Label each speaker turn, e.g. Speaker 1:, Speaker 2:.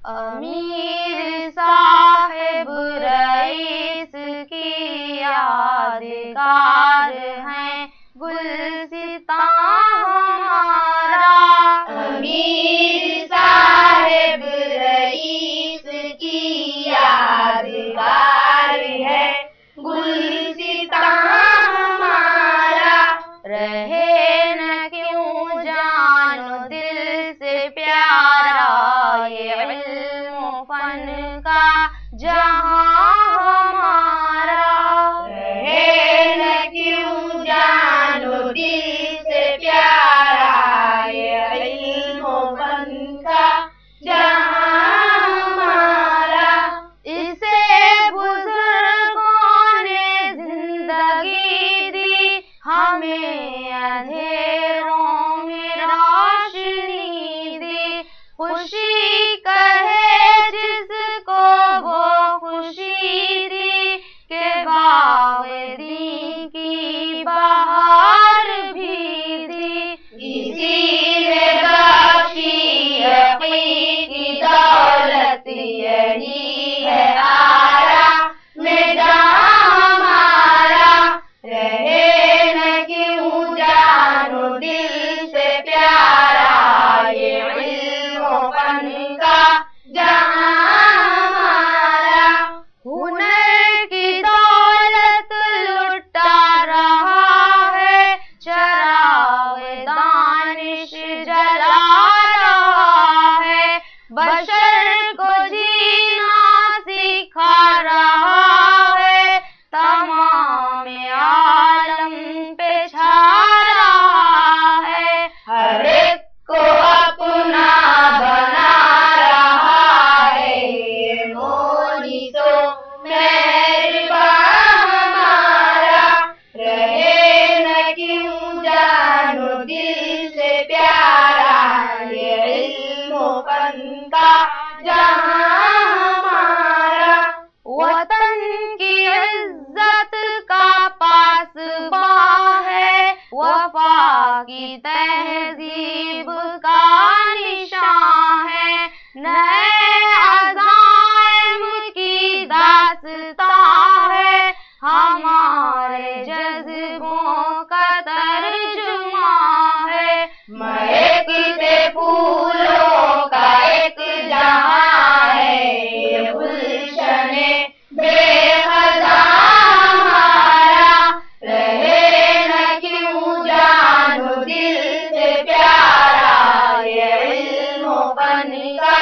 Speaker 1: امیر صاحب رئیس کی یادگار ہیں گلستان ہمارا.
Speaker 2: امیر صاحب رئیس کی یادگار ہے گلستان ہمارا.
Speaker 1: رہے نہ کیوں جان و دل سے پیارا یہ علم و فن کا جہاں ہمارا.
Speaker 2: رہے نہ کیوں جان و دل سے پیارا یہ علم و فن کا جہاں ہمارا.
Speaker 1: اسے بزرگوں نے زندگی دی ہمیں اندھیروں میں روشنی دی. خوشی کہے جس کو وہ خوشی تھی کہ باغ دین کی بہار بھی تھی.
Speaker 2: اسی نے بخشی یقین کی دولت یہی ہے آرا میں جہاں ہمارا. رہے نہ کیوں جان و دل سے پیارا یہ علم و فن کا جہاں ہمارا.
Speaker 1: ہنر کی دولت لٹا رہا ہے چراغ دانش جلا رہا ہے. بشر کو جینا سکھا رہا ہے تمام عالم پہ چھا رہا ہے.
Speaker 2: ہر ایک کو اپنا بنا رہا ہے مونس و مہربان ہمارا. رہے نہ کیوں جان و دل سے پیارا یہ علم و فن کا جہاں ہمارا.
Speaker 1: وطن کی عزت کا پاسباں ہے وفا کی تہذیب کا نشان ہے. نئے عزائم کی داستان ہے ہمارے جذبوں کا ترجمہ ہے.
Speaker 2: مہکتے پھولوں کا ایک جہاں ہے گلشن بے خزاں ہمارا. رہے نہ کیوں جان و دل سے پیارا یہ علم و فن کا